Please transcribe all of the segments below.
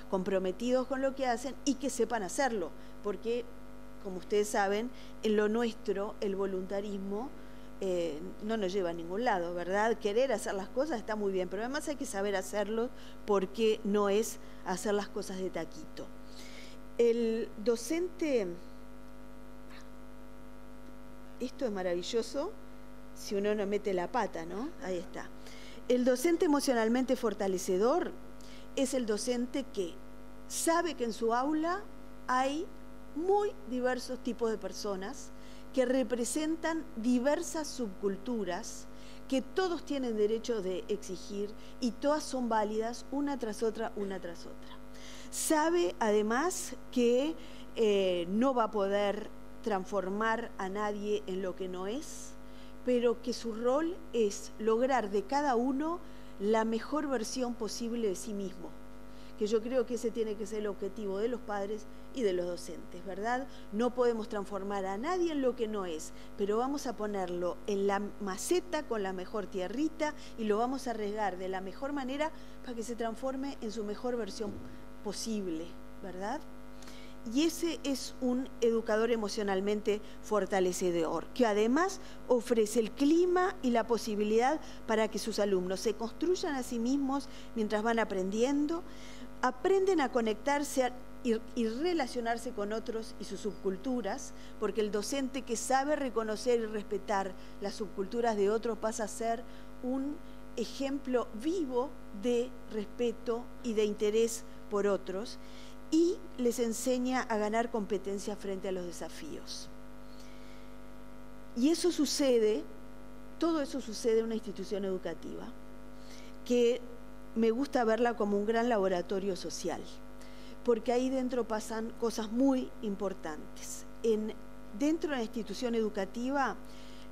comprometidos con lo que hacen y que sepan hacerlo, porque, como ustedes saben, en lo nuestro, el voluntarismo no nos lleva a ningún lado, ¿verdad? Querer hacer las cosas está muy bien, pero además hay que saber hacerlo, porque no es hacer las cosas de taquito. El docente, esto es maravilloso, si uno no mete la pata, ¿no? Ahí está. El docente emocionalmente fortalecedor es el docente que sabe que en su aula hay muy diversos tipos de personas que representan diversas subculturas, que todos tienen derecho de exigir y todas son válidas una tras otra, una tras otra. Sabe además que no va a poder transformar a nadie en lo que no es, pero que su rol es lograr de cada uno la mejor versión posible de sí mismo, que yo creo que ese tiene que ser el objetivo de los padres y de los docentes, ¿verdad? No podemos transformar a nadie en lo que no es, pero vamos a ponerlo en la maceta con la mejor tierrita y lo vamos a regar de la mejor manera para que se transforme en su mejor versión posible, ¿verdad? Y ese es un educador emocionalmente fortalecedor, que además ofrece el clima y la posibilidad para que sus alumnos se construyan a sí mismos mientras van aprendiendo, aprenden a conectarse y relacionarse con otros y sus subculturas, porque el docente que sabe reconocer y respetar las subculturas de otros pasa a ser un ejemplo vivo de respeto y de interés por otros, y les enseña a ganar competencia frente a los desafíos. Y eso sucede, todo eso sucede en una institución educativa, que me gusta verla como un gran laboratorio social, porque ahí dentro pasan cosas muy importantes. Dentro de la institución educativa,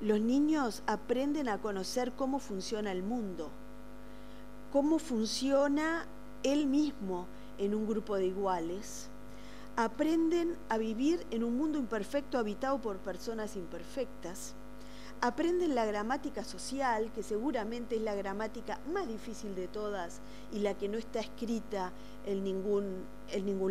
los niños aprenden a conocer cómo funciona el mundo, cómo funciona él mismo en un grupo de iguales, aprenden a vivir en un mundo imperfecto habitado por personas imperfectas, aprenden la gramática social, que seguramente es la gramática más difícil de todas y la que no está escrita en ningún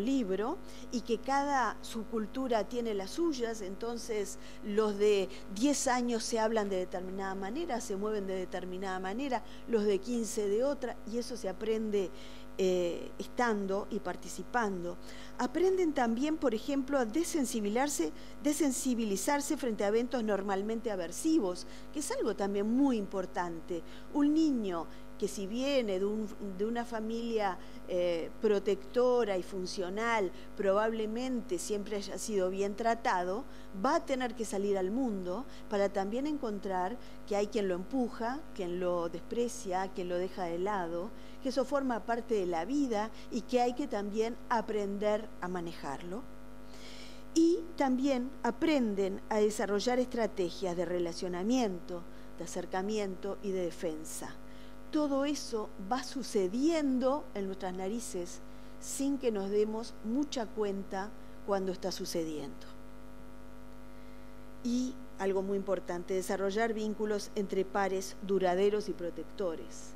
libro, y que cada subcultura tiene las suyas. Entonces los de 10 años se hablan de determinada manera, se mueven de determinada manera, los de 15 de otra, y eso se aprende estando y participando. Aprenden también, por ejemplo, a desensibilizarse frente a eventos normalmente aversivos, que es algo también muy importante. Un niño que, si viene de una familia protectora y funcional, probablemente siempre haya sido bien tratado, va a tener que salir al mundo para también encontrar que hay quien lo empuja, quien lo desprecia, quien lo deja de lado, que eso forma parte de la vida y que hay que también aprender a manejarlo. Y también aprenden a desarrollar estrategias de relacionamiento, de acercamiento y de defensa. Todo eso va sucediendo en nuestras narices sin que nos demos mucha cuenta cuando está sucediendo. Y algo muy importante, desarrollar vínculos entre pares duraderos y protectores.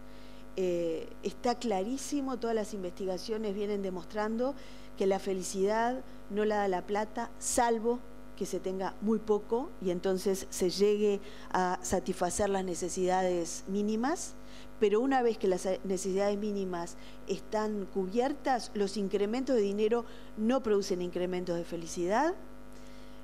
Está clarísimo, todas las investigaciones vienen demostrando que la felicidad no la da la plata, salvo que se tenga muy poco y entonces se llegue a satisfacer las necesidades mínimas. Pero una vez que las necesidades mínimas están cubiertas, los incrementos de dinero no producen incrementos de felicidad.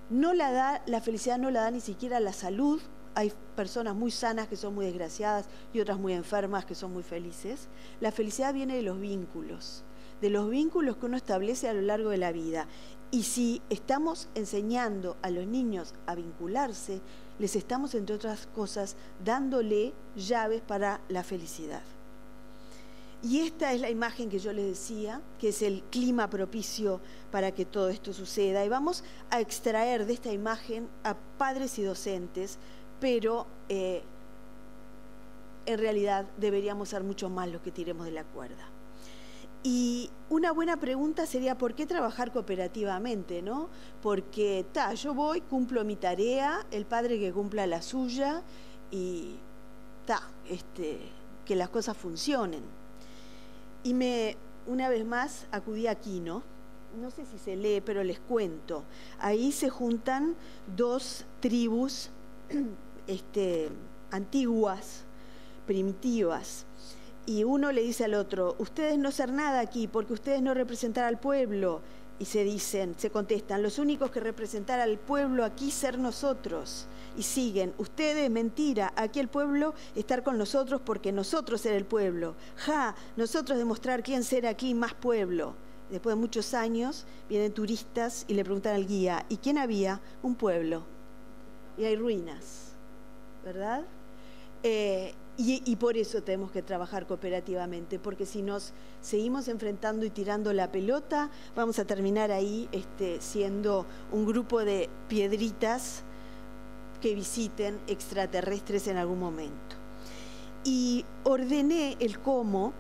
La felicidad no la da ni siquiera la salud. Hay personas muy sanas que son muy desgraciadas y otras muy enfermas que son muy felices. La felicidad viene de los vínculos que uno establece a lo largo de la vida. Y si estamos enseñando a los niños a vincularse, les estamos, entre otras cosas, dándole llaves para la felicidad. Y esta es la imagen que yo les decía, que es el clima propicio para que todo esto suceda. Y vamos a extraer de esta imagen a padres y docentes, pero en realidad deberíamos ser mucho más los que tiremos de la cuerda. Y una buena pregunta sería, ¿por qué trabajar cooperativamente, no? Porque yo voy, cumplo mi tarea, el padre que cumpla la suya y que las cosas funcionen. Y me una vez más acudí aquí, ¿no? No sé si se lee, pero les cuento. Ahí se juntan dos tribus antiguas, primitivas, y uno le dice al otro, ustedes no ser nada aquí porque ustedes no representan al pueblo, y se contestan, los únicos que representar al pueblo aquí ser nosotros, y siguen, ustedes mentira, aquí el pueblo estar con nosotros porque nosotros ser el pueblo, nosotros demostrar quién ser aquí más pueblo. Después de muchos años vienen turistas y le preguntan al guía, ¿y quién había? Un pueblo, y hay ruinas, ¿verdad? Y por eso tenemos que trabajar cooperativamente, porque si nos seguimos enfrentando y tirando la pelota, vamos a terminar ahí siendo un grupo de piedritas que visiten extraterrestres en algún momento. Y ordené el cómo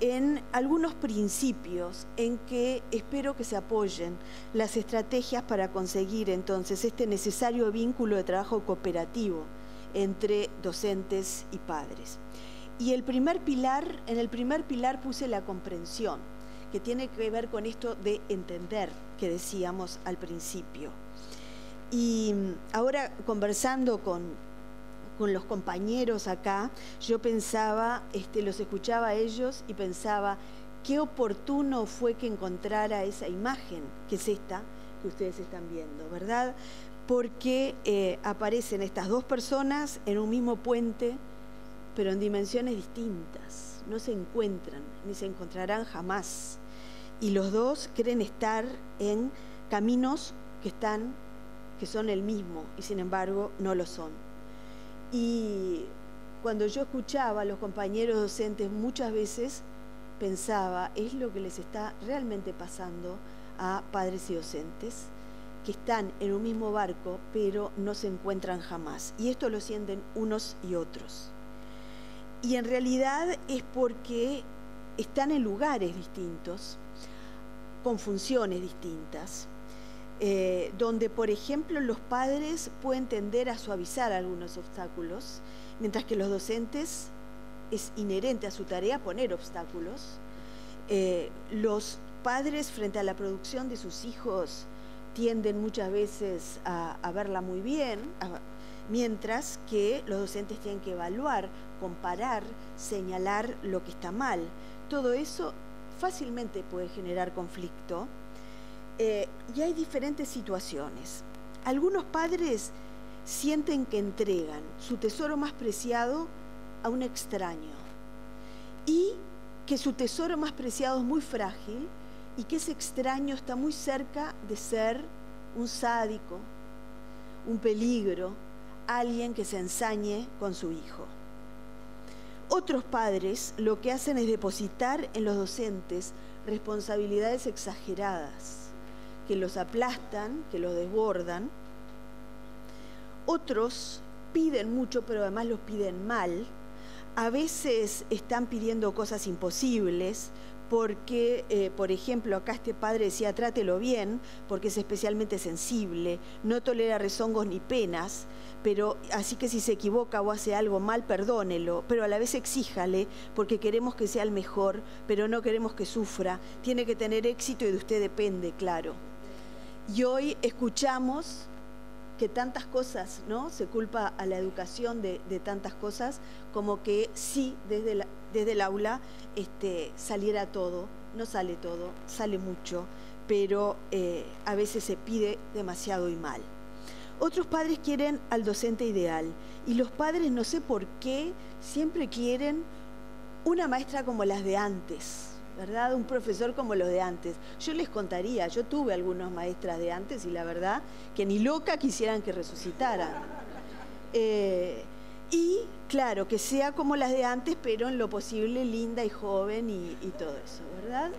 en algunos principios en que espero que se apoyen las estrategias para conseguir entonces este necesario vínculo de trabajo cooperativo entre docentes y padres. Y en el primer pilar puse la comprensión, que tiene que ver con esto de entender que decíamos al principio. Y ahora conversando con los compañeros acá, yo pensaba, los escuchaba a ellos y pensaba, qué oportuno fue que encontrara esa imagen, que es esta que ustedes están viendo, ¿verdad? Porque aparecen estas dos personas en un mismo puente, pero en dimensiones distintas, no se encuentran, ni se encontrarán jamás. Y los dos creen estar en caminos que son el mismo, y sin embargo no lo son. Y cuando yo escuchaba a los compañeros docentes, muchas veces pensaba, es lo que les está realmente pasando a padres y docentes, que están en un mismo barco, pero no se encuentran jamás. Y esto lo sienten unos y otros. Y en realidad es porque están en lugares distintos, con funciones distintas, donde, por ejemplo, los padres pueden tender a suavizar algunos obstáculos, mientras que los docentes es inherente a su tarea poner obstáculos. Los padres, frente a la producción de sus hijos, tienden muchas veces a verla muy bien, mientras que los docentes tienen que evaluar, comparar, señalar lo que está mal. Todo eso fácilmente puede generar conflicto. Y hay diferentes situaciones. Algunos padres sienten que entregan su tesoro más preciado a un extraño y que su tesoro más preciado es muy frágil y que ese extraño está muy cerca de ser un sádico, un peligro, alguien que se ensañe con su hijo. Otros padres lo que hacen es depositar en los docentes responsabilidades exageradas, que los aplastan, que los desbordan. Otros piden mucho, pero además los piden mal. A veces están pidiendo cosas imposibles, porque, por ejemplo, acá este padre decía, trátelo bien, porque es especialmente sensible, no tolera rezongos ni penas, pero así que si se equivoca o hace algo mal, perdónelo, pero a la vez exíjale, porque queremos que sea el mejor, pero no queremos que sufra, tiene que tener éxito y de usted depende, claro. Y hoy escuchamos que tantas cosas, ¿no? Se culpa a la educación de tantas cosas, como que sí, desde el aula saliera todo. No sale todo, sale mucho, pero a veces se pide demasiado y mal. Otros padres quieren al docente ideal, y los padres, no sé por qué, siempre quieren una maestra como las de antes, ¿verdad? Un profesor como los de antes. Yo les contaría, yo tuve algunas maestras de antes y la verdad que ni loca quisieran que resucitaran. Y claro, que sea como las de antes, pero en lo posible linda y joven y todo eso, ¿verdad?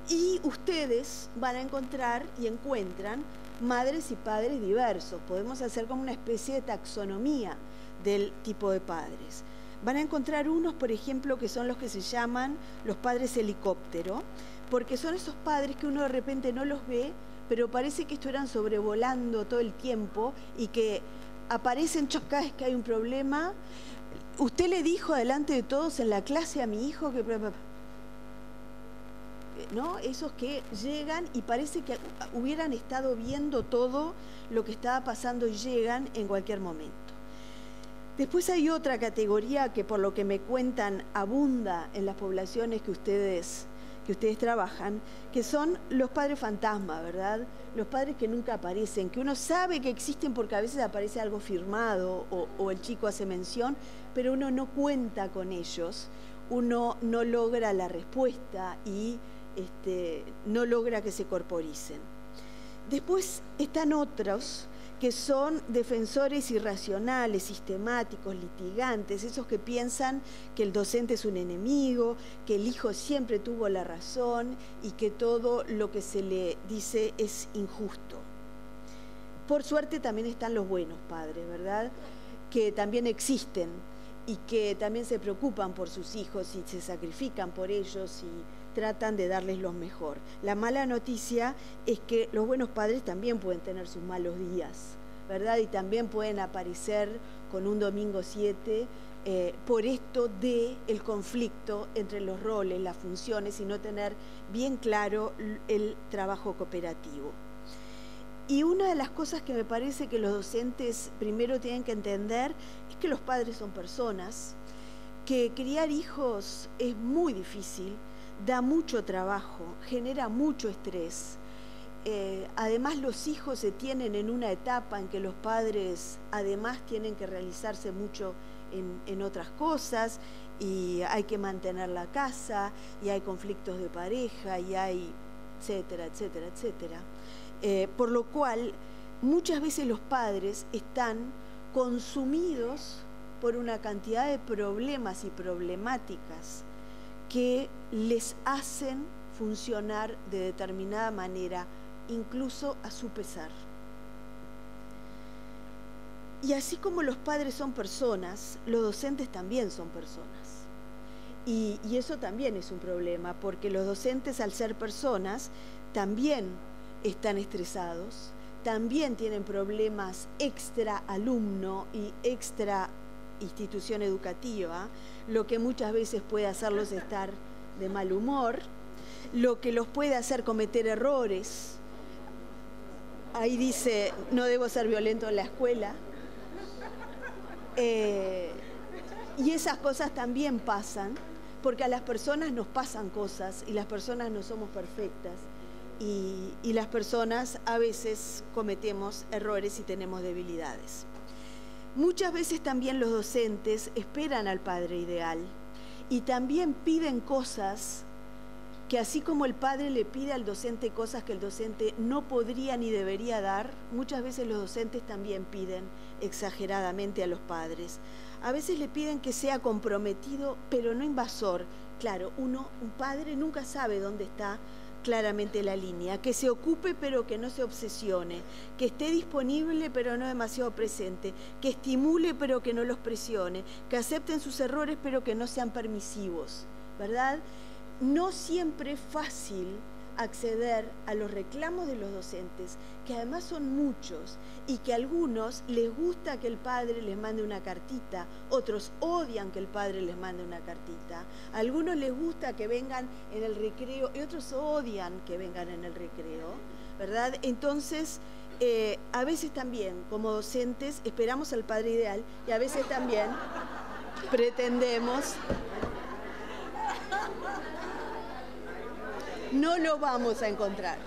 Y ustedes van a encontrar y encuentran madres y padres diversos. Podemos hacer como una especie de taxonomía del tipo de padres. Van a encontrar unos, por ejemplo, que son los que se llaman los padres helicóptero, porque son esos padres que uno de repente no los ve, pero parece que estuvieran sobrevolando todo el tiempo y que aparecen cada vez que hay un problema, usted le dijo delante de todos en la clase a mi hijo que... ¿no? Esos que llegan y parece que hubieran estado viendo todo lo que estaba pasando y llegan en cualquier momento. Después hay otra categoría que, por lo que me cuentan, abunda en las poblaciones que ustedes trabajan, que son los padres fantasma, ¿verdad? Los padres que nunca aparecen, que uno sabe que existen porque a veces aparece algo firmado o el chico hace mención, pero uno no cuenta con ellos, uno no logra la respuesta y no logra que se corporicen. Después están otros que son defensores irracionales, sistemáticos, litigantes, esos que piensan que el docente es un enemigo, que el hijo siempre tuvo la razón y que todo lo que se le dice es injusto. Por suerte también están los buenos padres, ¿verdad? Que también existen y que también se preocupan por sus hijos y se sacrifican por ellos y tratan de darles lo mejor. La mala noticia es que los buenos padres también pueden tener sus malos días, ¿verdad? Y también pueden aparecer con un domingo 7 por esto del conflicto entre los roles, las funciones y no tener bien claro el trabajo cooperativo. Y una de las cosas que me parece que los docentes primero tienen que entender es que los padres son personas, que criar hijos es muy difícil, da mucho trabajo, genera mucho estrés. Además, los hijos se tienen en una etapa en que los padres además tienen que realizarse mucho en otras cosas y hay que mantener la casa y hay conflictos de pareja y hay etcétera, etcétera, etcétera. Por lo cual, muchas veces los padres están consumidos por una cantidad de problemas y problemáticas que les hacen funcionar de determinada manera, incluso a su pesar. Y así como los padres son personas, los docentes también son personas. Y eso también es un problema, porque los docentes, al ser personas, también están estresados, también tienen problemas extra alumno y extra institución educativa, lo que muchas veces puede hacerlos estar de mal humor, lo que los puede hacer cometer errores. Ahí dice, no debo ser violento en la escuela. Y esas cosas también pasan, porque a las personas nos pasan cosas y las personas no somos perfectas. Y las personas a veces cometemos errores y tenemos debilidades. Muchas veces también los docentes esperan al padre ideal y también piden cosas que, así como el padre le pide al docente cosas que el docente no podría ni debería dar, muchas veces los docentes también piden exageradamente a los padres. A veces le piden que sea comprometido, pero no invasor. Claro, un padre nunca sabe dónde está claramente la línea, que se ocupe pero que no se obsesione, que esté disponible pero no demasiado presente, que estimule pero que no los presione, que acepten sus errores pero que no sean permisivos, ¿verdad? No siempre es fácil acceder a los reclamos de los docentes, que además son muchos y que a algunos les gusta que el padre les mande una cartita, otros odian que el padre les mande una cartita, a algunos les gusta que vengan en el recreo y otros odian que vengan en el recreo, ¿verdad? Entonces, a veces también como docentes esperamos al padre ideal y a veces también pretendemos... No lo vamos a encontrar.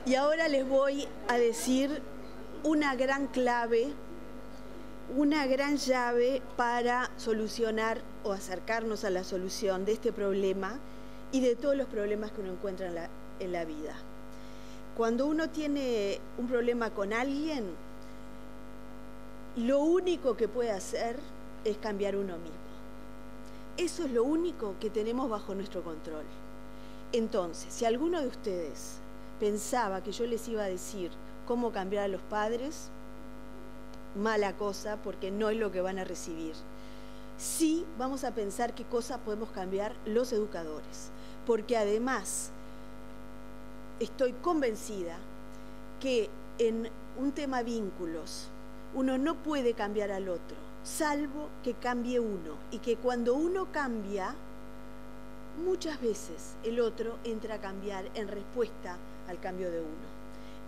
Y ahora les voy a decir una gran clave, una gran llave para solucionar o acercarnos a la solución de este problema y de todos los problemas que uno encuentra en la vida. Cuando uno tiene un problema con alguien, lo único que puede hacer es cambiar uno mismo. Eso es lo único que tenemos bajo nuestro control. Entonces, si alguno de ustedes pensaba que yo les iba a decir cómo cambiar a los padres, mala cosa, porque no es lo que van a recibir. Sí vamos a pensar qué cosa podemos cambiar los educadores, porque además estoy convencida que en un tema vínculos uno no puede cambiar al otro, salvo que cambie uno, y que cuando uno cambia, muchas veces el otro entra a cambiar en respuesta al cambio de uno.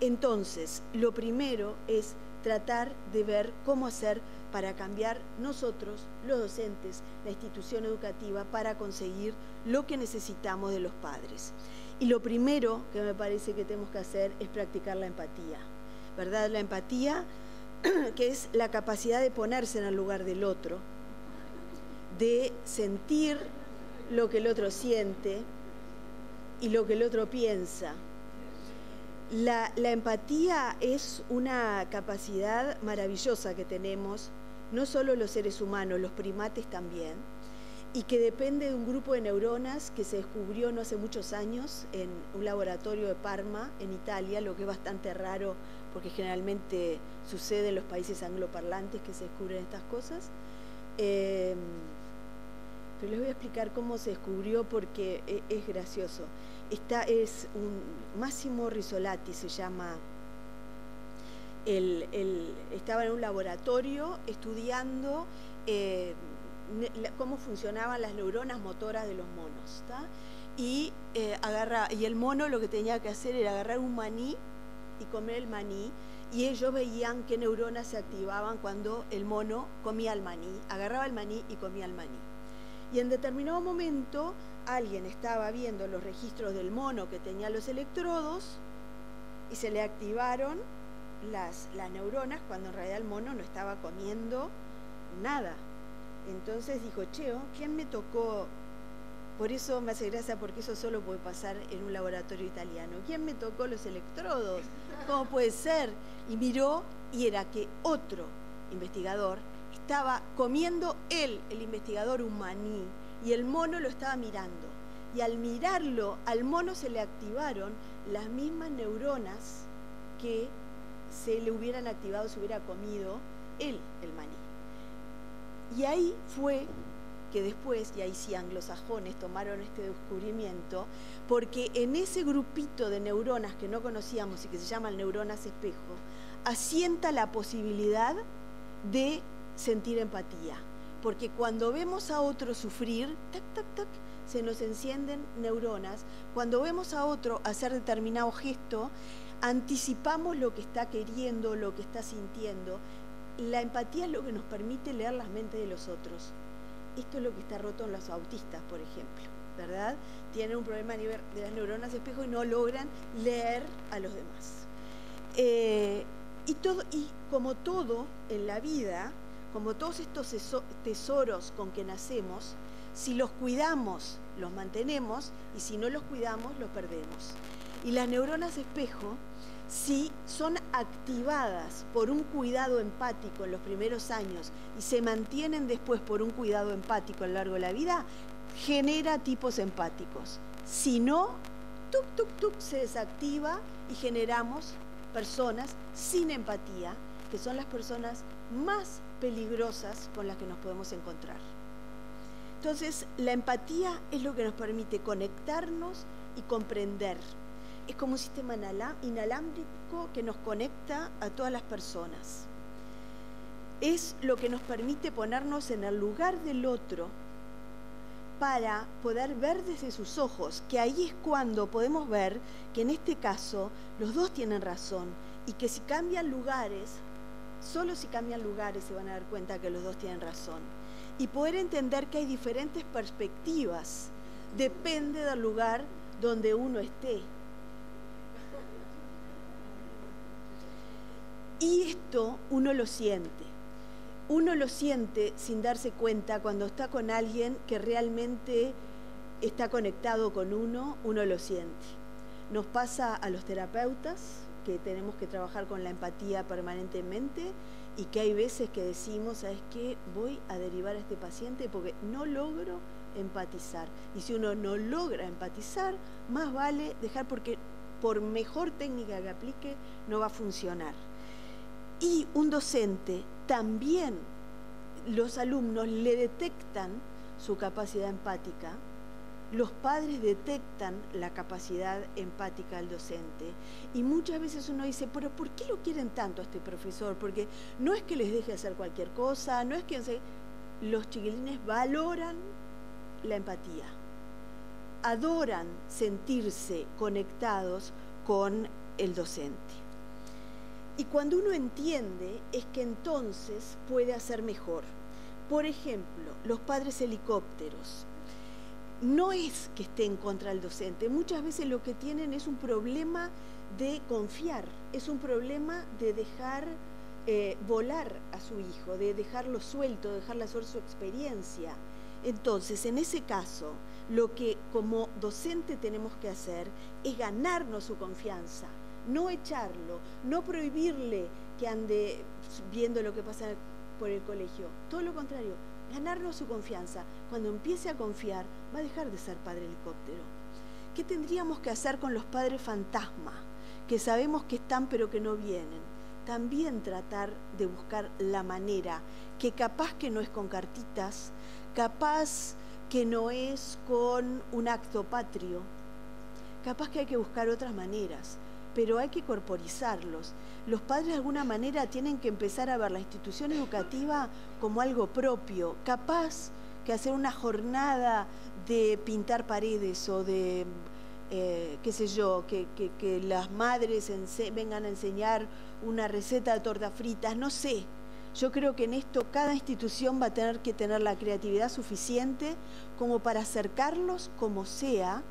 Entonces, lo primero es tratar de ver cómo hacer para cambiar nosotros, los docentes, la institución educativa, para conseguir lo que necesitamos de los padres. Y lo primero que me parece que tenemos que hacer es practicar la empatía, ¿verdad? La empatía, que es la capacidad de ponerse en el lugar del otro, de sentir lo que el otro siente y lo que el otro piensa. La empatía es una capacidad maravillosa que tenemos, no solo los seres humanos, los primates también, y que depende de un grupo de neuronas que se descubrió no hace muchos años en un laboratorio de Parma, en Italia, lo que es bastante raro porque generalmente sucede en los países angloparlantes que se descubren estas cosas. Pero les voy a explicar cómo se descubrió porque es gracioso. Es un Massimo Risolati, se llama. Estaba en un laboratorio estudiando cómo funcionaban las neuronas motoras de los monos, ¿tá? Y el mono lo que tenía que hacer era agarrar un maní y comer el maní, y ellos veían qué neuronas se activaban cuando el mono comía el maní, agarraba el maní y comía el maní. Y en determinado momento alguien estaba viendo los registros del mono que tenía los electrodos y se le activaron las neuronas cuando en realidad el mono no estaba comiendo nada. Entonces dijo, cheo, ¿quién me tocó? Por eso me hace gracia, porque eso solo puede pasar en un laboratorio italiano. ¿Quién me tocó los electrodos? ¿Cómo puede ser? Y miró, y era que otro investigador estaba comiendo el investigador, un maní, y el mono lo estaba mirando. Y al mirarlo, al mono se le activaron las mismas neuronas que se le hubieran activado si hubiera comido el maní. Y ahí fue que después, y ahí sí anglosajones tomaron este descubrimiento, porque en ese grupito de neuronas que no conocíamos y que se llaman neuronas espejo, asienta la posibilidad de sentir empatía. Porque cuando vemos a otro sufrir, tac, tac, tac, se nos encienden neuronas. Cuando vemos a otro hacer determinado gesto, anticipamos lo que está queriendo, lo que está sintiendo. La empatía es lo que nos permite leer las mentes de los otros. Esto es lo que está roto en los autistas, por ejemplo, ¿verdad? Tienen un problema a nivel de las neuronas espejo y no logran leer a los demás. Y como todo en la vida, como todos estos tesoros con que nacemos, si los cuidamos, los mantenemos, y si no los cuidamos, los perdemos. Y las neuronas espejo, si son activadas por un cuidado empático en los primeros años y se mantienen después por un cuidado empático a lo largo de la vida, genera tipos empáticos. Si no, tuc, tuc, tuc, se desactiva y generamos personas sin empatía, que son las personas más peligrosas con las que nos podemos encontrar. Entonces, la empatía es lo que nos permite conectarnos y comprender. Es como un sistema inalámbrico que nos conecta a todas las personas. Es lo que nos permite ponernos en el lugar del otro para poder ver desde sus ojos, que ahí es cuando podemos ver que en este caso los dos tienen razón y que si cambian lugares, solo si cambian lugares se van a dar cuenta que los dos tienen razón. Y poder entender que hay diferentes perspectivas, depende del lugar donde uno esté. Y esto uno lo siente sin darse cuenta cuando está con alguien que realmente está conectado con uno lo siente. Nos pasa a los terapeutas que tenemos que trabajar con la empatía permanentemente y que hay veces que decimos, ¿sabes qué? Voy a derivar a este paciente porque no logro empatizar. Y si uno no logra empatizar, más vale dejar, porque por mejor técnica que aplique, no va a funcionar. Y un docente también, los alumnos le detectan su capacidad empática los padres detectan la capacidad empática del docente y muchas veces uno dice, pero ¿por qué lo quieren tanto a este profesor? Porque no es que les deje hacer cualquier cosa, no es que... Los chiquilines valoran la empatía, adoran sentirse conectados con el docente. Y cuando uno entiende es que entonces puede hacer mejor. Por ejemplo, los padres helicópteros. No es que estén contra el docente, muchas veces lo que tienen es un problema de confiar, es un problema de dejar volar a su hijo, de dejarlo suelto, de dejarle hacer su experiencia. Entonces, en ese caso, lo que como docente tenemos que hacer es ganarnos su confianza, no echarlo, no prohibirle que ande viendo lo que pasa por el colegio, todo lo contrario, ganarnos su confianza. Cuando empiece a confiar, va a dejar de ser padre helicóptero. ¿Qué tendríamos que hacer con los padres fantasma, que sabemos que están pero que no vienen? También tratar de buscar la manera, que capaz que no es con cartitas, capaz que no es con un acto patrio, capaz que hay que buscar otras maneras, pero hay que corporizarlos. Los padres de alguna manera tienen que empezar a ver la institución educativa como algo propio, capaz que hacer una jornada de pintar paredes o de, qué sé yo, que las madres vengan a enseñar una receta de tortas fritas, no sé. Yo creo que en esto cada institución va a tener que tener la creatividad suficiente como para acercarlos como sea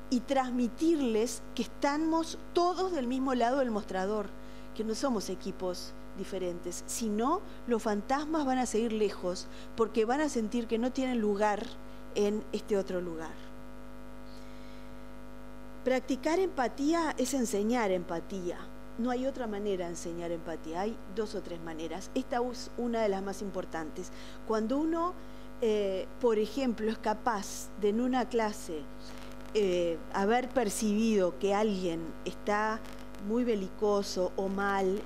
y transmitirles que estamos todos del mismo lado del mostrador, que no somos equipos diferentes, sino los fantasmas van a seguir lejos porque van a sentir que no tienen lugar en este otro lugar. Practicar empatía es enseñar empatía. No hay otra manera de enseñar empatía, hay 2 o 3 maneras. Esta es una de las más importantes. Cuando uno, por ejemplo, es capaz de en una clase haber percibido que alguien está muy belicoso o mal,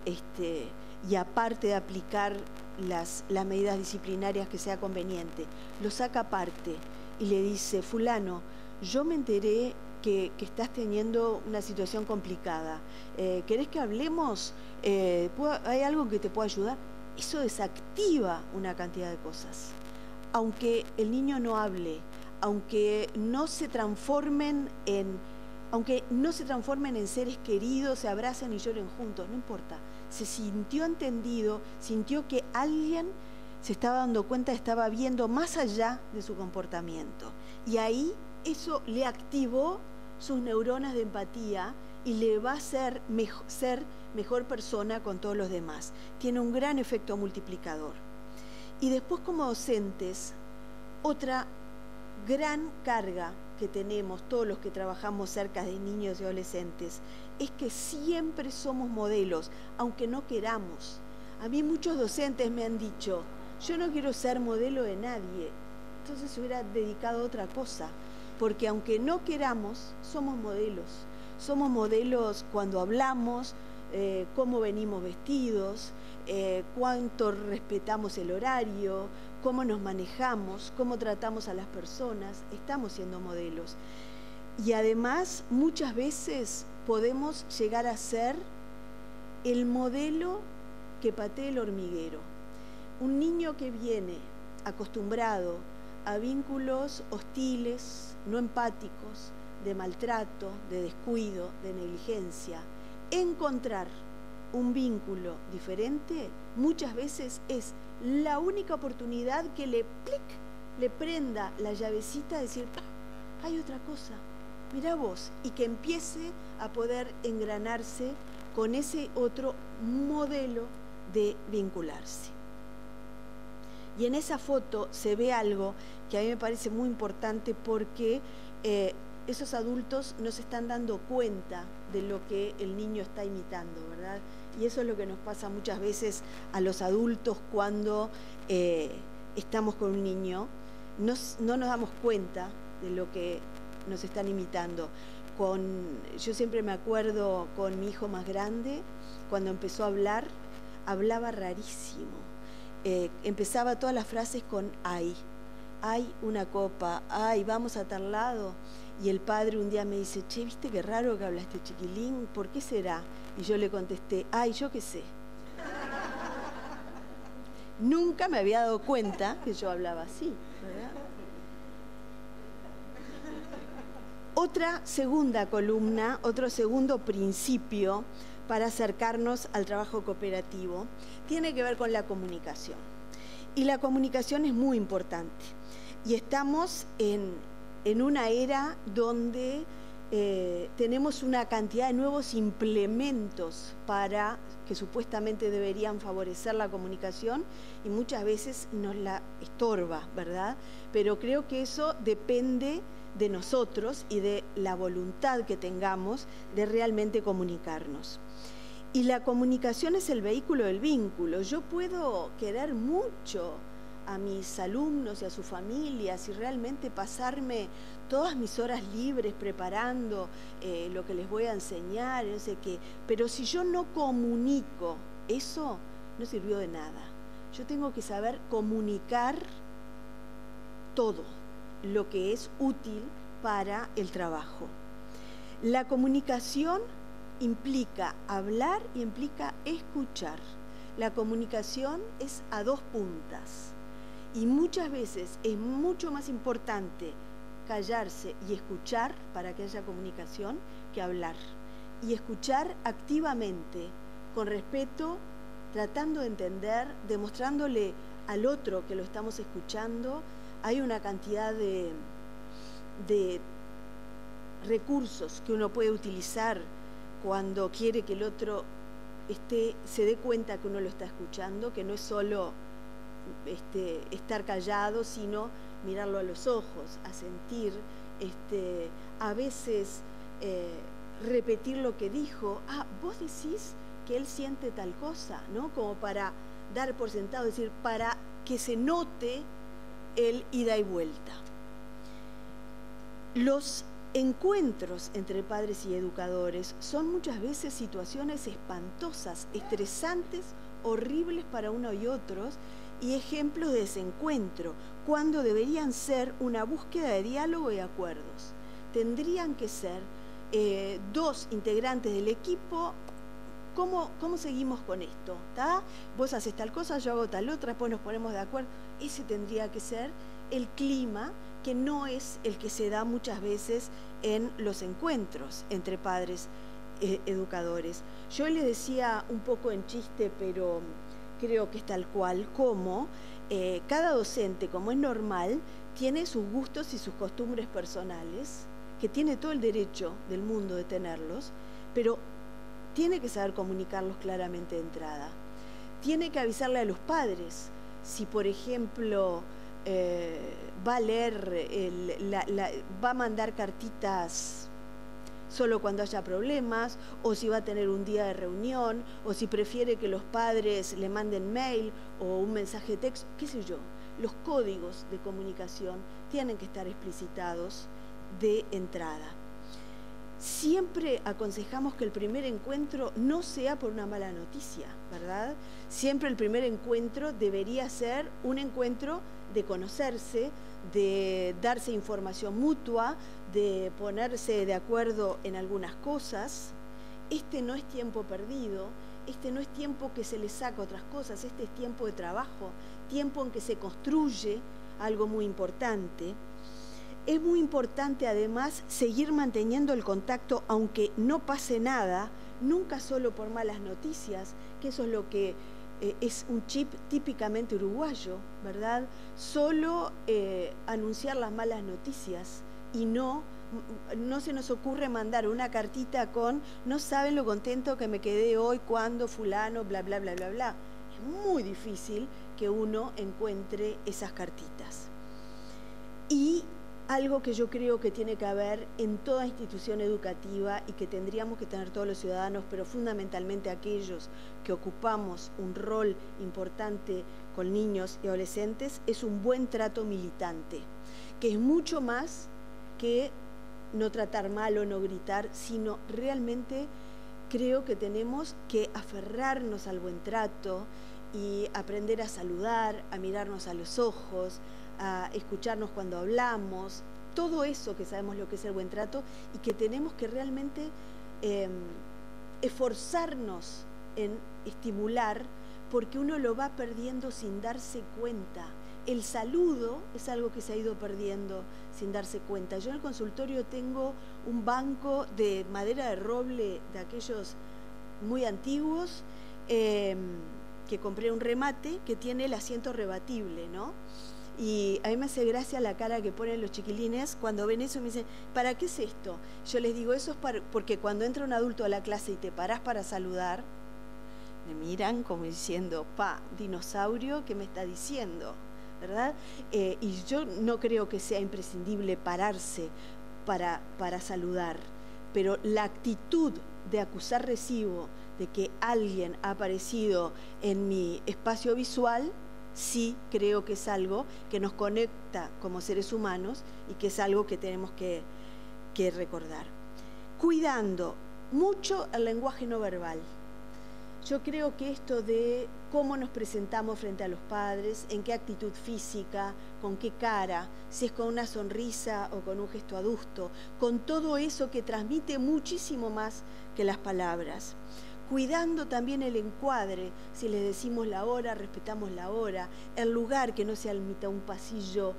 y aparte de aplicar las medidas disciplinarias que sea conveniente, lo saca aparte y le dice, fulano, yo me enteré que estás teniendo una situación complicada, ¿querés que hablemos? ¿Hay algo que te pueda ayudar? Eso desactiva una cantidad de cosas. Aunque el niño no hable, aunque no se transformen en seres queridos, se abracen y lloren juntos, no importa. Se sintió entendido, sintió que alguien se estaba dando cuenta, estaba viendo más allá de su comportamiento. Y ahí eso le activó sus neuronas de empatía y le va a hacer ser mejor persona con todos los demás. Tiene un gran efecto multiplicador. Y después como docentes, otra gran carga que tenemos todos los que trabajamos cerca de niños y adolescentes es que siempre somos modelos, aunque no queramos. A mí muchos docentes me han dicho, yo no quiero ser modelo de nadie, entonces se hubiera dedicado a otra cosa, porque aunque no queramos, somos modelos. Somos modelos cuando hablamos, cómo venimos vestidos, cuánto respetamos el horario, cómo nos manejamos, cómo tratamos a las personas, estamos siendo modelos. Y además, muchas veces podemos llegar a ser el modelo que patee el hormiguero. Un niño que viene acostumbrado a vínculos hostiles, no empáticos, de maltrato, de descuido, de negligencia, encontrar un vínculo diferente muchas veces es la única oportunidad que le prenda la llavecita de decir, hay otra cosa, mirá vos, y que empiece a poder engranarse con ese otro modelo de vincularse. Y en esa foto se ve algo que a mí me parece muy importante porque esos adultos no se están dando cuenta de lo que el niño está imitando, ¿verdad? Y eso es lo que nos pasa muchas veces a los adultos cuando estamos con un niño. No nos damos cuenta de lo que nos están imitando. Yo siempre me acuerdo con mi hijo más grande, cuando empezó a hablar, hablaba rarísimo. Empezaba todas las frases con ay. hay una copa, ay, vamos a tal lado. Y el padre un día me dice, che, ¿viste qué raro que hablaste, chiquilín? ¿Por qué será? Y yo le contesté, ay, yo qué sé. Nunca me había dado cuenta que yo hablaba así, ¿verdad? Otra segunda columna, otro segundo principio para acercarnos al trabajo cooperativo tiene que ver con la comunicación. Y la comunicación es muy importante. Y estamos en una era donde tenemos una cantidad de nuevos implementos que supuestamente deberían favorecer la comunicación y muchas veces nos la estorba, ¿verdad? Pero creo que eso depende de nosotros y de la voluntad que tengamos de realmente comunicarnos. Y la comunicación es el vehículo del vínculo. Yo puedo querer mucho a mis alumnos y a sus familias y realmente pasarme todas mis horas libres preparando lo que les voy a enseñar, no sé qué, pero si yo no comunico, eso no sirvió de nada. Yo tengo que saber comunicar todo lo que es útil para el trabajo. La comunicación implica hablar y implica escuchar. La comunicación es a dos puntas. Y muchas veces es mucho más importante callarse y escuchar para que haya comunicación que hablar. Y escuchar activamente, con respeto, tratando de entender, demostrándole al otro que lo estamos escuchando. Hay una cantidad de recursos que uno puede utilizar cuando quiere que el otro se dé cuenta que uno lo está escuchando, que no es solo estar callado, sino mirarlo a los ojos, a sentir, a veces repetir lo que dijo. Ah, vos decís que él siente tal cosa, ¿no? Como para dar por sentado, es decir, para que se note el ida y vuelta. Los encuentros entre padres y educadores son muchas veces situaciones espantosas, estresantes, horribles para uno y otros, y ejemplos de desencuentro, cuando deberían ser una búsqueda de diálogo y acuerdos. Tendrían que ser dos integrantes del equipo. ¿Cómo seguimos con esto? ¿Tá? Vos haces tal cosa, yo hago tal otra, después nos ponemos de acuerdo. Ese tendría que ser el clima, que no es el que se da muchas veces en los encuentros entre padres educadores. Yo les decía un poco en chiste, pero creo que es tal cual, como cada docente, como es normal, tiene sus gustos y sus costumbres personales, que tiene todo el derecho del mundo de tenerlos, pero tiene que saber comunicarlos claramente de entrada. Tiene que avisarle a los padres si, por ejemplo, va a leer, va a mandar cartitas solo cuando haya problemas, o si va a tener un día de reunión, o si prefiere que los padres le manden mail o un mensaje de texto, qué sé yo. Los códigos de comunicación tienen que estar explicitados de entrada. Siempre aconsejamos que el primer encuentro no sea por una mala noticia, ¿verdad? Siempre el primer encuentro debería ser un encuentro de conocerse, de darse información mutua, de ponerse de acuerdo en algunas cosas. Este no es tiempo perdido, este no es tiempo que se le saca otras cosas, este es tiempo de trabajo, tiempo en que se construye algo muy importante. Es muy importante además seguir manteniendo el contacto aunque no pase nada, nunca solo por malas noticias, que eso es lo que es un chip típicamente uruguayo, ¿verdad? Solo anunciar las malas noticias y no se nos ocurre mandar una cartita con no saben lo contento que me quedé hoy cuando fulano, bla, bla, bla, bla, bla. Es muy difícil que uno encuentre esas cartitas. Y algo que yo creo que tiene que haber en toda institución educativa y que tendríamos que tener todos los ciudadanos, pero fundamentalmente aquellos que ocupamos un rol importante con niños y adolescentes, es un buen trato militante, que es mucho más que no tratar mal o no gritar, sino realmente creo que tenemos que aferrarnos al buen trato y aprender a saludar, a mirarnos a los ojos, a escucharnos cuando hablamos, todo eso que sabemos lo que es el buen trato y que tenemos que realmente esforzarnos en estimular, porque uno lo va perdiendo sin darse cuenta. El saludo es algo que se ha ido perdiendo sin darse cuenta. Yo en el consultorio tengo un banco de madera de roble, de aquellos muy antiguos, que compré un remate, que tiene el asiento rebatible, ¿no? Y a mí me hace gracia la cara que ponen los chiquilines cuando ven eso y me dicen, ¿para qué es esto? Yo les digo, eso es porque cuando entra un adulto a la clase y te parás para saludar, me miran como diciendo, dinosaurio, ¿qué me está diciendo? ¿Verdad? Y yo no creo que sea imprescindible pararse para saludar, pero la actitud de acusar recibo de que alguien ha aparecido en mi espacio visual, sí creo que es algo que nos conecta como seres humanos y que es algo que tenemos que recordar. Cuidando mucho el lenguaje no verbal. Yo creo que esto de cómo nos presentamos frente a los padres, en qué actitud física, con qué cara, si es con una sonrisa o con un gesto adusto, con todo eso que transmite muchísimo más que las palabras. Cuidando también el encuadre, si les decimos la hora, respetamos la hora, el lugar, que no sea al mitad un pasillo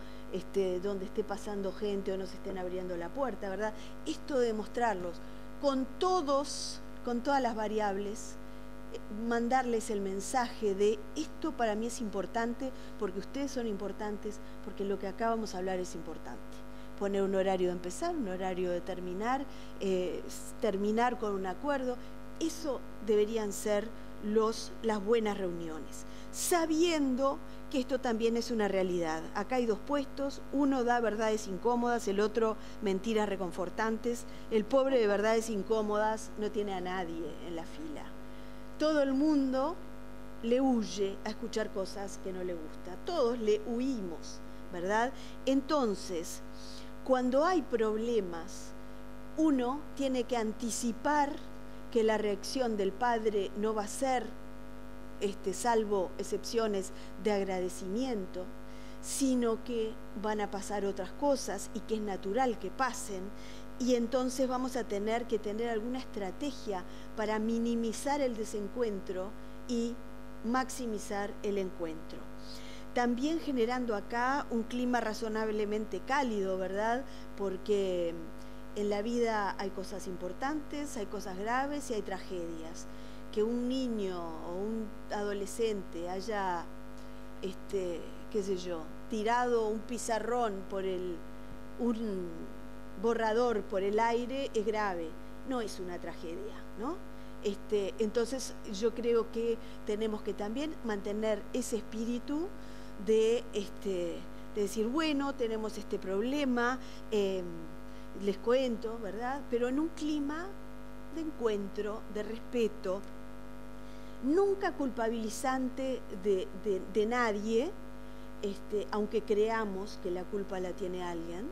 donde esté pasando gente o no se estén abriendo la puerta, ¿verdad? Esto de mostrarlos con todas las variables, mandarles el mensaje de esto para mí es importante porque ustedes son importantes, porque lo que acá vamos a hablar es importante. Poner un horario de empezar, un horario de terminar, terminar con un acuerdo. Eso deberían ser las buenas reuniones, sabiendo que esto también es una realidad. Acá hay dos puestos, uno da verdades incómodas, el otro mentiras reconfortantes. El pobre de verdades incómodas no tiene a nadie en la fila. Todo el mundo le huye a escuchar cosas que no le gusta. Todos le huimos, ¿verdad? Entonces, cuando hay problemas, uno tiene que anticipar que la reacción del padre no va a ser, salvo excepciones de agradecimiento, sino que van a pasar otras cosas y que es natural que pasen. Y entonces vamos a tener que tener alguna estrategia para minimizar el desencuentro y maximizar el encuentro. También generando acá un clima razonablemente cálido, ¿verdad? Porque en la vida hay cosas importantes, hay cosas graves y hay tragedias. Que un niño o un adolescente haya, qué sé yo, tirado un pizarrón un borrador por el aire es grave, no es una tragedia, ¿no? Entonces yo creo que tenemos que también mantener ese espíritu de decir, bueno, tenemos este problema, les cuento, ¿verdad? Pero en un clima de encuentro, de respeto, nunca culpabilizante de nadie, aunque creamos que la culpa la tiene alguien,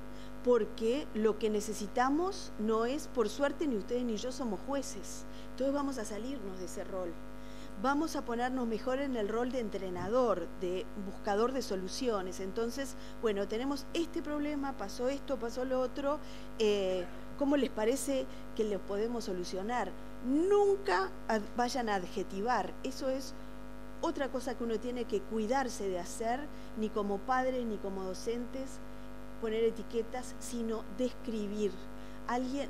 porque lo que necesitamos no es, por suerte, ni ustedes ni yo somos jueces. Entonces vamos a salirnos de ese rol. Vamos a ponernos mejor en el rol de entrenador, de buscador de soluciones. Entonces, bueno, tenemos este problema, pasó esto, pasó lo otro, ¿cómo les parece que lo podemos solucionar? Nunca vayan a adjetivar, eso es otra cosa que uno tiene que cuidarse de hacer, ni como padres ni como docentes, poner etiquetas, sino describir.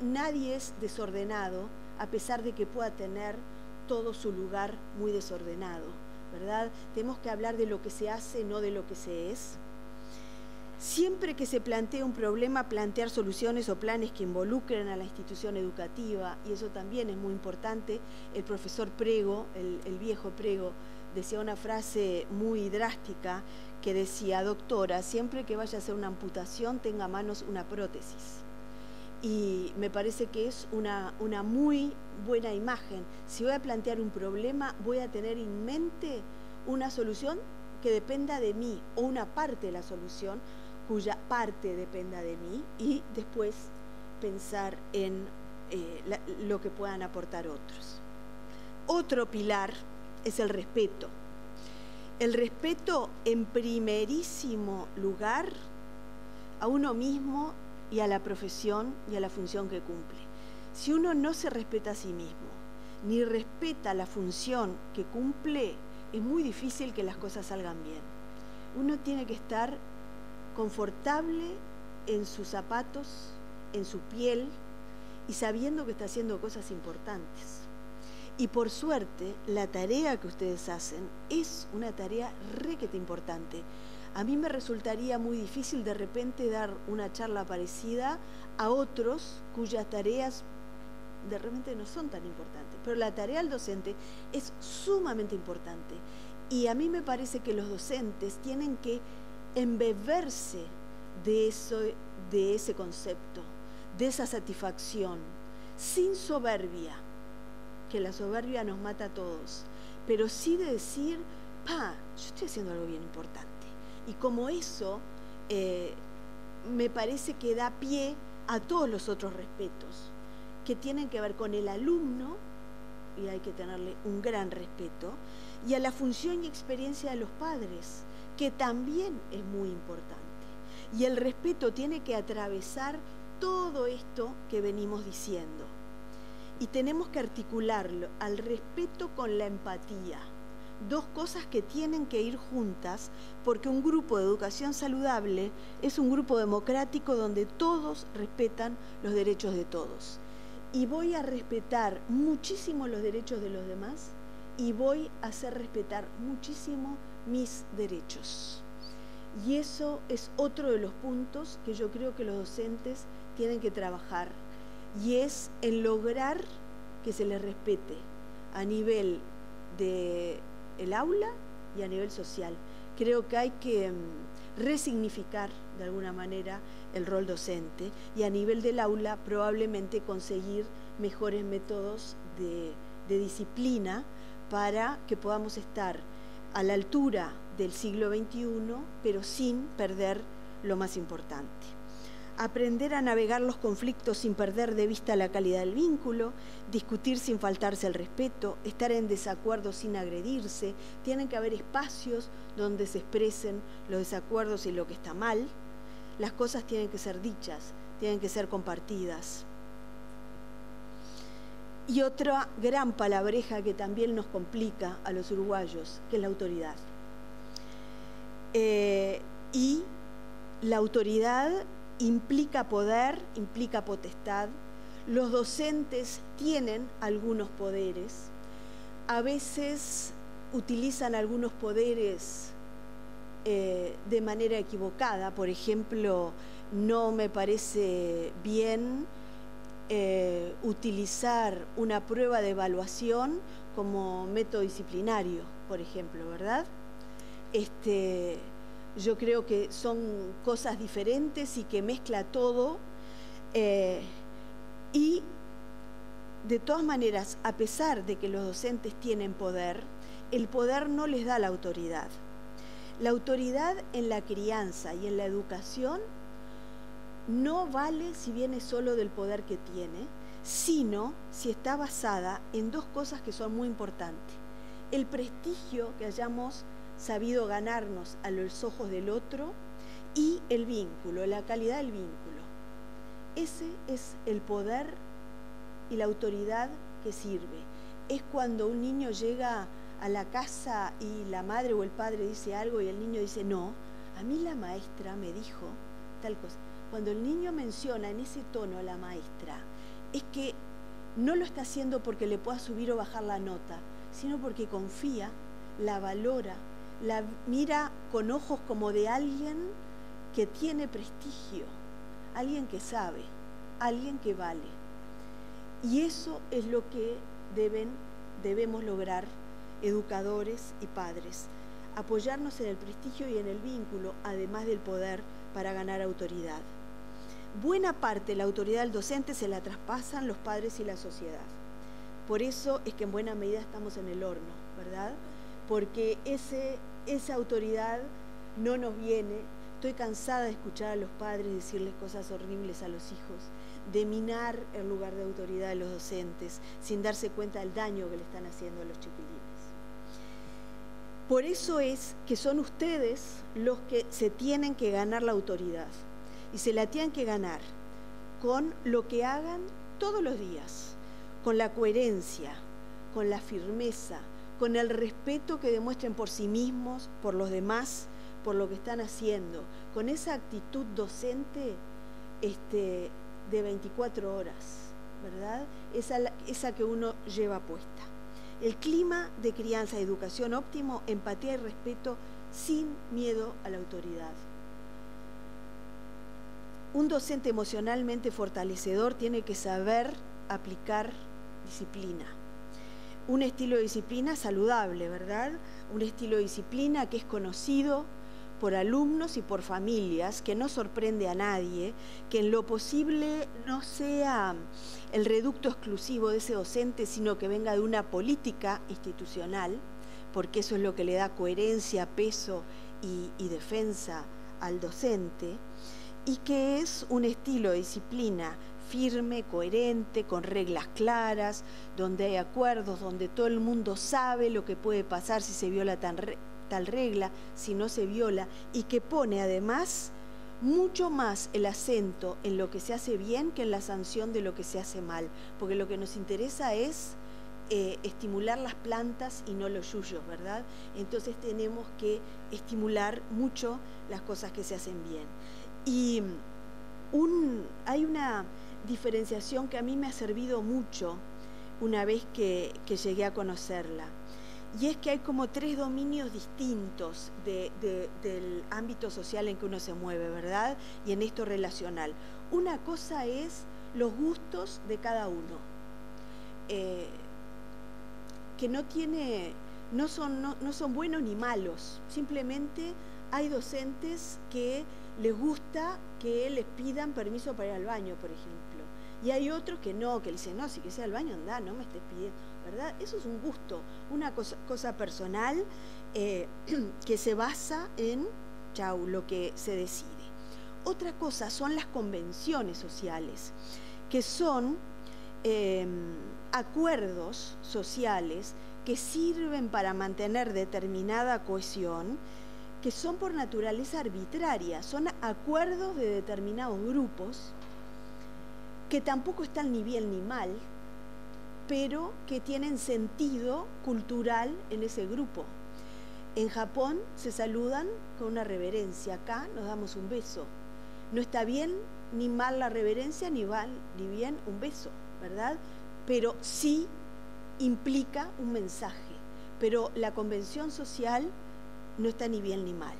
Nadie es desordenado, a pesar de que pueda tener todo su lugar muy desordenado, ¿verdad? Tenemos que hablar de lo que se hace, no de lo que se es. Siempre que se plantea un problema, plantear soluciones o planes que involucren a la institución educativa, y eso también es muy importante. El profesor Prego, el viejo Prego, decía una frase muy drástica que decía: doctora, siempre que vaya a hacer una amputación, tenga a manos una prótesis. Y me parece que es una muy buena imagen. Si voy a plantear un problema, voy a tener en mente una solución que dependa de mí, o una parte de la solución cuya parte dependa de mí, y después pensar en lo que puedan aportar otros. Otro pilar es el respeto. El respeto en primerísimo lugar a uno mismo y a la profesión y a la función que cumple. Si uno no se respeta a sí mismo, ni respeta la función que cumple, es muy difícil que las cosas salgan bien. Uno tiene que estar confortable en sus zapatos, en su piel, y sabiendo que está haciendo cosas importantes. Y por suerte, la tarea que ustedes hacen es una tarea requete importante. A mí me resultaría muy difícil de repente dar una charla parecida a otros cuyas tareas de repente no son tan importantes. Pero la tarea del docente es sumamente importante. Y a mí me parece que los docentes tienen que embeberse de ese concepto, de esa satisfacción, sin soberbia, que la soberbia nos mata a todos, pero sí de decir, yo estoy haciendo algo bien importante. Y como eso me parece que da pie a todos los otros respetos, que tienen que ver con el alumno, y hay que tenerle un gran respeto, y a la función y experiencia de los padres, que también es muy importante. Y el respeto tiene que atravesar todo esto que venimos diciendo. Y tenemos que articularlo al respeto con la empatía. Dos cosas que tienen que ir juntas, porque un grupo de educación saludable es un grupo democrático donde todos respetan los derechos de todos. Y voy a respetar muchísimo los derechos de los demás y voy a hacer respetar muchísimo mis derechos. Y eso es otro de los puntos que yo creo que los docentes tienen que trabajar, y es en lograr que se les respete a nivel del aula y a nivel social. Creo que hay que resignificar de alguna manera el rol docente, y a nivel del aula probablemente conseguir mejores métodos de disciplina para que podamos estar a la altura del siglo XXI, pero sin perder lo más importante. Aprender a navegar los conflictos sin perder de vista la calidad del vínculo, discutir sin faltarse el respeto, estar en desacuerdo sin agredirse. Tienen que haber espacios donde se expresen los desacuerdos y lo que está mal. Las cosas tienen que ser dichas, tienen que ser compartidas. Y otra gran palabreja que también nos complica a los uruguayos, que es la autoridad. Y la autoridad implica poder, implica potestad. Los docentes tienen algunos poderes. A veces utilizan algunos poderes de manera equivocada. Por ejemplo, no me parece bien utilizar una prueba de evaluación como método disciplinario, por ejemplo, ¿verdad? Yo creo que son cosas diferentes y que mezcla todo, y de todas maneras, a pesar de que los docentes tienen poder, el poder no les da la autoridad. La autoridad en la crianza y en la educación no vale si viene solo del poder que tiene, sino si está basada en dos cosas que son muy importantes. El prestigio que hayamos sabido ganarnos a los ojos del otro, y el vínculo, la calidad del vínculo. Ese es el poder y la autoridad que sirve. Es cuando un niño llega a la casa y la madre o el padre dice algo y el niño dice, no, a mí la maestra me dijo tal cosa. Cuando el niño menciona en ese tono a la maestra, es que no lo está haciendo porque le pueda subir o bajar la nota, sino porque confía, la valora, la mira con ojos como de alguien que tiene prestigio, alguien que sabe, alguien que vale. Y eso es lo que debemos lograr educadores y padres, apoyarnos en el prestigio y en el vínculo, además del poder, para ganar autoridad. Buena parte de la autoridad del docente se la traspasan los padres y la sociedad. Por eso es que en buena medida estamos en el horno, ¿verdad? Porque esa autoridad no nos viene. Estoy cansada de escuchar a los padres decirles cosas horribles a los hijos, de minar el lugar de autoridad de los docentes sin darse cuenta del daño que le están haciendo a los chiquilines. Por eso es que son ustedes los que se tienen que ganar la autoridad. Y se la tienen que ganar con lo que hagan todos los días, con la coherencia, con la firmeza, con el respeto que demuestren por sí mismos, por los demás, por lo que están haciendo, con esa actitud docente de 24 horas, ¿verdad? Esa que uno lleva puesta. El clima de crianza y educación óptimo, empatía y respeto sin miedo a la autoridad. Un docente emocionalmente fortalecedor tiene que saber aplicar disciplina. Un estilo de disciplina saludable, ¿verdad? Un estilo de disciplina que es conocido por alumnos y por familias, que no sorprende a nadie, que en lo posible no sea el reducto exclusivo de ese docente, sino que venga de una política institucional, porque eso es lo que le da coherencia, peso y defensa al docente, y que es un estilo de disciplina firme, coherente, con reglas claras, donde hay acuerdos, donde todo el mundo sabe lo que puede pasar si se viola tal regla, si no se viola, y que pone además mucho más el acento en lo que se hace bien que en la sanción de lo que se hace mal, porque lo que nos interesa es estimular las plantas y no los yuyos, ¿verdad? Entonces tenemos que estimular mucho las cosas que se hacen bien. Y hay una diferenciación que a mí me ha servido mucho una vez que llegué a conocerla, y es que hay como 3 dominios distintos del ámbito social en que uno se mueve, ¿verdad? Y en esto relacional. Una cosa es los gustos de cada uno, que no son buenos ni malos, simplemente hay docentes que les gusta que les pidan permiso para ir al baño, por ejemplo, y hay otros que no, que le dicen, no, si que sea al baño, anda, no me estés pidiendo, ¿verdad? Eso es un gusto, una cosa personal que se basa en, lo que se decide. Otra cosa son las convenciones sociales, que son acuerdos sociales que sirven para mantener determinada cohesión, que son por naturaleza arbitraria, son acuerdos de determinados grupos que tampoco están ni bien ni mal, pero que tienen sentido cultural en ese grupo. En Japón se saludan con una reverencia, acá nos damos un beso. No está bien ni mal la reverencia, ni mal ni bien un beso, ¿verdad? Pero sí implica un mensaje, pero la convención social no está ni bien ni mal.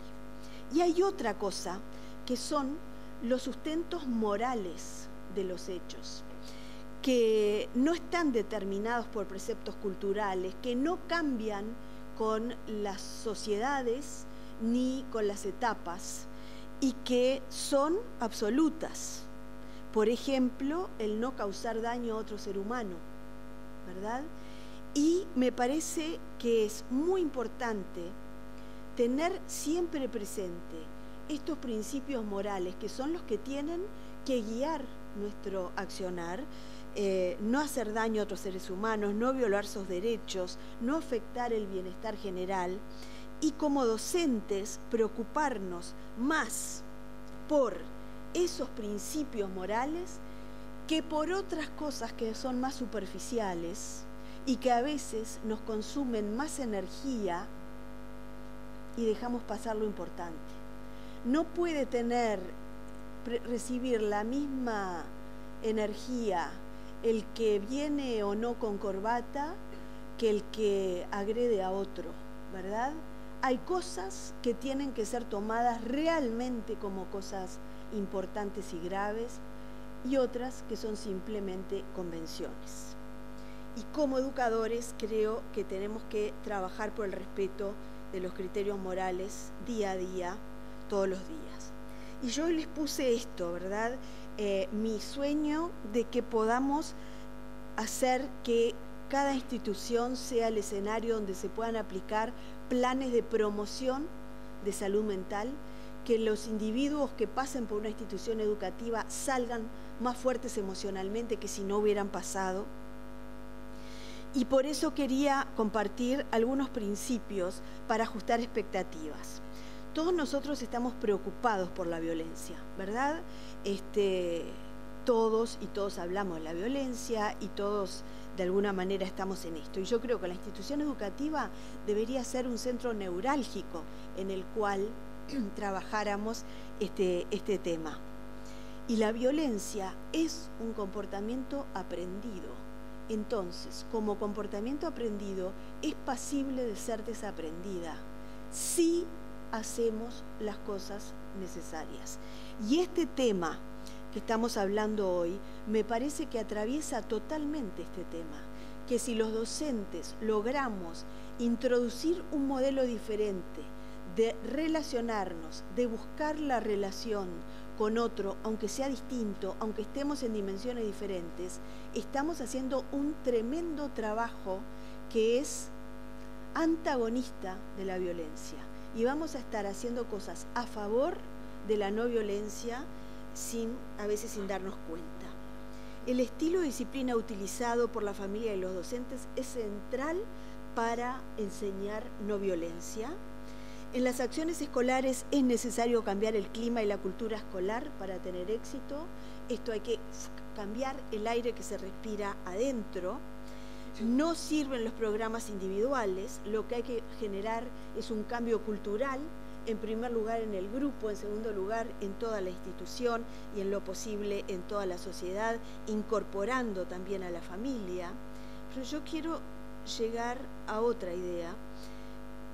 Y hay otra cosa, que son los sustentos morales de los hechos, que no están determinados por preceptos culturales, que no cambian con las sociedades ni con las etapas, y que son absolutas. Por ejemplo, el no causar daño a otro ser humano, ¿verdad? Y me parece que es muy importante tener siempre presente estos principios morales, que son los que tienen que guiar nuestro accionar, no hacer daño a otros seres humanos, no violar sus derechos, no afectar el bienestar general, y como docentes preocuparnos más por esos principios morales que por otras cosas que son más superficiales y que a veces nos consumen más energía y dejamos pasar lo importante. No puede recibir la misma energía el que viene o no con corbata que el que agrede a otro, ¿verdad? Hay cosas que tienen que ser tomadas realmente como cosas importantes y graves, y otras que son simplemente convenciones. Y como educadores creo que tenemos que trabajar por el respeto de los criterios morales día a día, todos los días. Y yo les puse esto, ¿verdad? Mi sueño de que podamos hacer que cada institución sea el escenario donde se puedan aplicar planes de promoción de salud mental, que los individuos que pasen por una institución educativa salgan más fuertes emocionalmente que si no hubieran pasado, Y por eso quería compartir algunos principios para ajustar expectativas. Todos nosotros estamos preocupados por la violencia, ¿verdad? Todos y todos hablamos de la violencia y todos de alguna manera estamos en esto. Y yo creo que la institución educativa debería ser un centro neurálgico en el cual trabajáramos este tema. Y la violencia es un comportamiento aprendido. Entonces, como comportamiento aprendido, es pasible de ser desaprendida si hacemos las cosas necesarias. Y este tema que estamos hablando hoy, me parece que atraviesa totalmente este tema, que si los docentes logramos introducir un modelo diferente de relacionarnos, de buscar la relación con otro, aunque sea distinto, aunque estemos en dimensiones diferentes, estamos haciendo un tremendo trabajo que es antagonista de la violencia. Y vamos a estar haciendo cosas a favor de la no violencia, a veces sin darnos cuenta. El estilo de disciplina utilizado por la familia y los docentes es central para enseñar no violencia. En las acciones escolares es necesario cambiar el clima y la cultura escolar para tener éxito. Esto hay que cambiar el aire que se respira adentro. No sirven los programas individuales, lo que hay que generar es un cambio cultural, en primer lugar en el grupo, en segundo lugar en toda la institución y en lo posible en toda la sociedad, incorporando también a la familia. Pero yo quiero llegar a otra idea,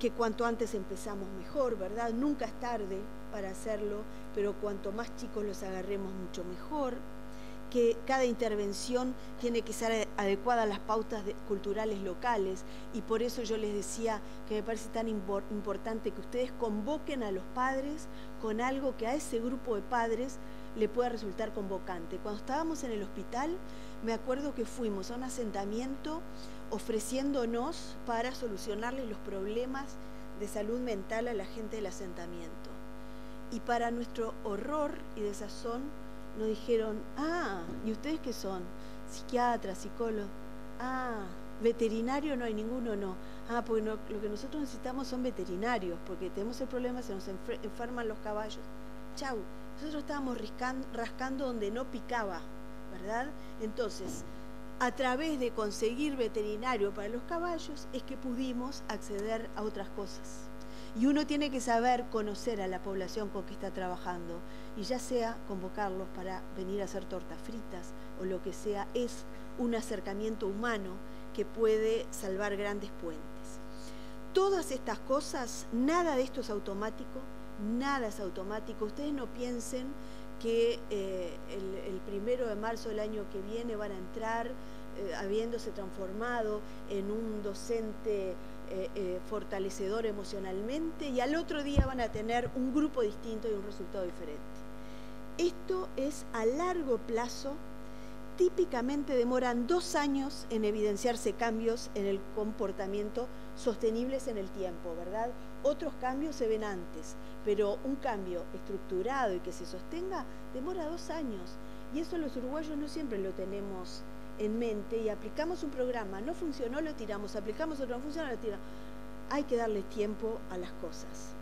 que cuanto antes empezamos mejor, ¿verdad? Nunca es tarde para hacerlo, pero cuanto más chicos los agarremos mucho mejor, que cada intervención tiene que ser adecuada a las pautas culturales locales, y por eso yo les decía que me parece tan importante que ustedes convoquen a los padres con algo que a ese grupo de padres le pueda resultar convocante. Cuando estábamos en el hospital, me acuerdo que fuimos a un asentamiento ofreciéndonos para solucionarles los problemas de salud mental a la gente del asentamiento. Y para nuestro horror y desazón, nos dijeron, ¿y ustedes qué son? Psiquiatras, psicólogos. Veterinario no hay ninguno, no. Porque lo que nosotros necesitamos son veterinarios, porque tenemos el problema, se nos enferman los caballos. Chau, nosotros estábamos rascando donde no picaba, ¿verdad? Entonces, a través de conseguir veterinario para los caballos, es que pudimos acceder a otras cosas. Y uno tiene que saber conocer a la población con que está trabajando, y ya sea convocarlos para venir a hacer tortas fritas o lo que sea, es un acercamiento humano que puede salvar grandes puentes. Todas estas cosas, nada de esto es automático, nada es automático. Ustedes no piensen que el 1 de marzo del año que viene van a entrar habiéndose transformado en un docente fortalecedor emocionalmente, y al otro día van a tener un grupo distinto y un resultado diferente. Esto es a largo plazo. Típicamente demoran 2 años en evidenciarse cambios en el comportamiento sostenibles en el tiempo, ¿verdad? Otros cambios se ven antes, pero un cambio estructurado y que se sostenga demora 2 años. Y eso los uruguayos no siempre lo tenemos en mente, y aplicamos un programa, no funcionó, lo tiramos, aplicamos otro, no funciona, lo tiramos. Hay que darle tiempo a las cosas.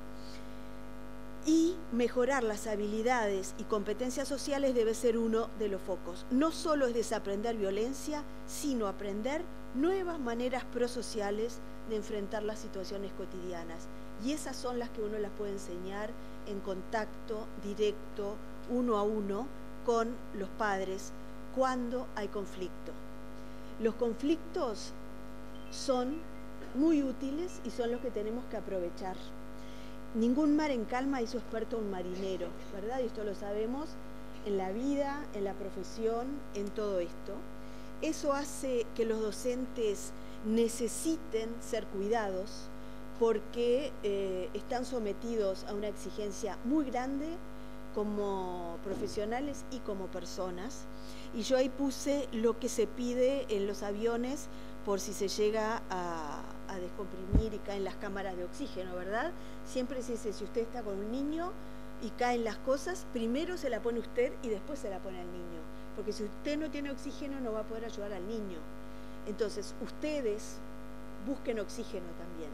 Y mejorar las habilidades y competencias sociales debe ser uno de los focos. No solo es desaprender violencia, sino aprender nuevas maneras prosociales de enfrentar las situaciones cotidianas. Y esas son las que uno las puede enseñar en contacto directo, uno a uno, con los padres, cuando hay conflicto. Los conflictos son muy útiles y son los que tenemos que aprovechar. Ningún mar en calma hizo experto a un marinero, ¿verdad? Y esto lo sabemos en la vida, en la profesión, en todo esto. Eso hace que los docentes necesiten ser cuidados, porque están sometidos a una exigencia muy grande como profesionales y como personas. Y yo ahí puse lo que se pide en los aviones por si se llega a descomprimir y caen las cámaras de oxígeno, ¿verdad? Siempre se dice, si usted está con un niño y caen las cosas, primero se la pone usted y después se la pone al niño, porque si usted no tiene oxígeno no va a poder ayudar al niño. Entonces, ustedes busquen oxígeno también.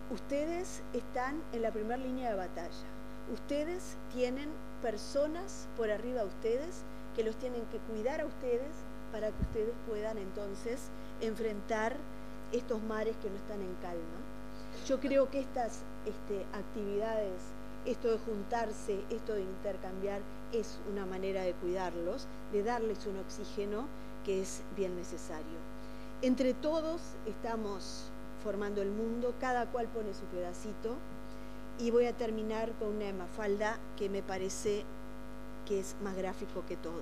Ustedes están en la primera línea de batalla. Ustedes tienen personas por arriba de ustedes que los tienen que cuidar a ustedes para que ustedes puedan entonces enfrentar estos mares que no están en calma. Yo creo que estas actividades, esto de juntarse, esto de intercambiar, es una manera de cuidarlos, de darles un oxígeno que es bien necesario. Entre todos estamos formando el mundo, cada cual pone su pedacito, y voy a terminar con una de Mafalda que me parece que es más gráfico que todo.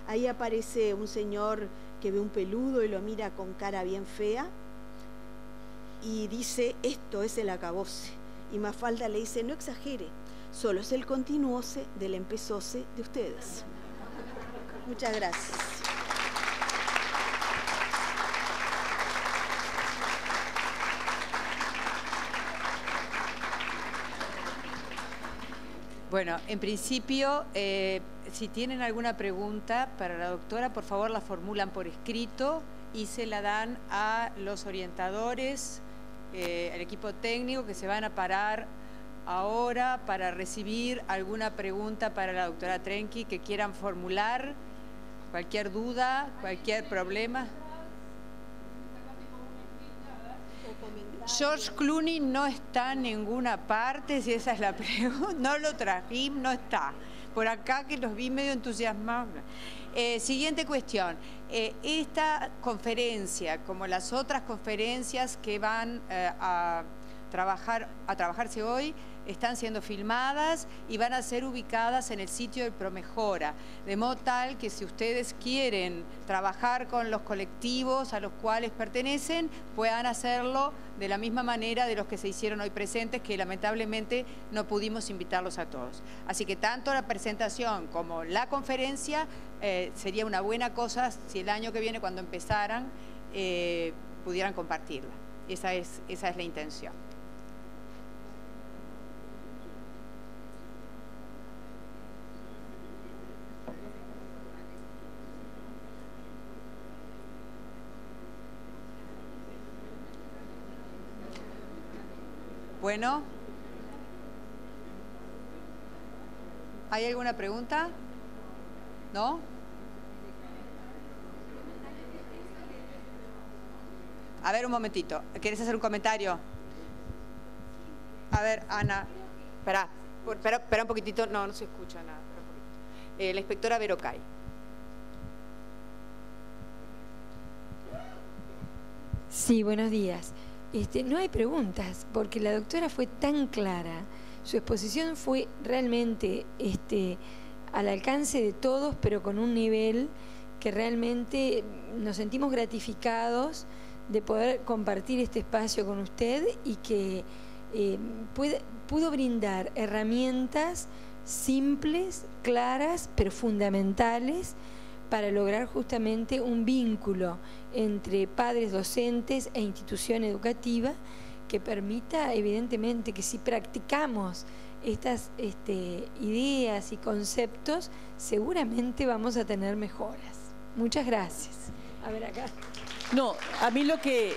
Ahí aparece un señor que ve un peludo y lo mira con cara bien fea y dice: esto es el acabose. Y Mafalda le dice: no exagere, solo es el continuose del empezose de ustedes. Muchas gracias. Bueno, en principio, si tienen alguna pregunta para la doctora, por favor la formulan por escrito y se la dan a los orientadores, al equipo técnico, que se van a parar ahora para recibir alguna pregunta para la doctora Trenchi que quieran formular, cualquier duda, cualquier problema. George Clooney no está en ninguna parte, si esa es la pregunta. No lo trajimos, no está. Por acá que los vi medio entusiasmados. Siguiente cuestión. Esta conferencia, como las otras conferencias que van a trabajarse hoy, están siendo filmadas y van a ser ubicadas en el sitio del Promejora, de modo tal que si ustedes quieren trabajar con los colectivos a los cuales pertenecen, puedan hacerlo de la misma manera de los que se hicieron hoy presentes, que lamentablemente no pudimos invitarlos a todos. Así que tanto la presentación como la conferencia sería una buena cosa si el año que viene, cuando empezaran, pudieran compartirla. Esa es la intención. Bueno, ¿hay alguna pregunta? ¿No? A ver, un momentito. ¿Quieres hacer un comentario? A ver, Ana. Espera un poquitito. No se escucha nada. La inspectora Verocay. Sí, buenos días. No hay preguntas, porque la doctora fue tan clara, su exposición fue realmente al alcance de todos, pero con un nivel que realmente nos sentimos gratificados de poder compartir este espacio con usted y que pudo brindar herramientas simples, claras, pero fundamentales para lograr justamente un vínculo entre padres, docentes e institución educativa que permita, evidentemente, que si practicamos estas ideas y conceptos, seguramente vamos a tener mejoras. Muchas gracias. A ver acá. No, a mí lo que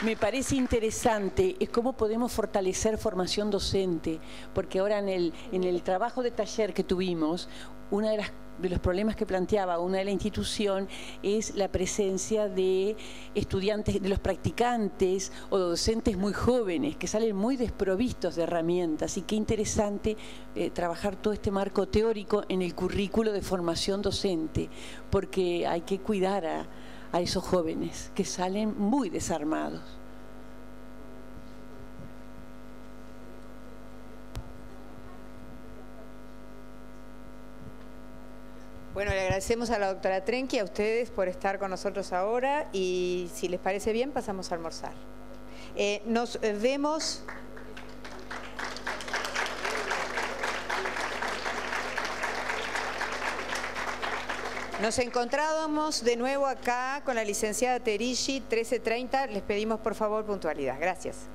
me parece interesante es cómo podemos fortalecer formación docente, porque ahora en el trabajo de taller que tuvimos, una de los problemas que planteaba una de la institución es la presencia de estudiantes, de los practicantes o docentes muy jóvenes que salen muy desprovistos de herramientas, y qué interesante trabajar todo este marco teórico en el currículo de formación docente, porque hay que cuidar a esos jóvenes que salen muy desarmados. Bueno, le agradecemos a la doctora Trenchi y a ustedes por estar con nosotros ahora, y si les parece bien pasamos a almorzar. Nos vemos... Nos encontramos de nuevo acá con la licenciada Terici, 13:30. Les pedimos por favor puntualidad. Gracias.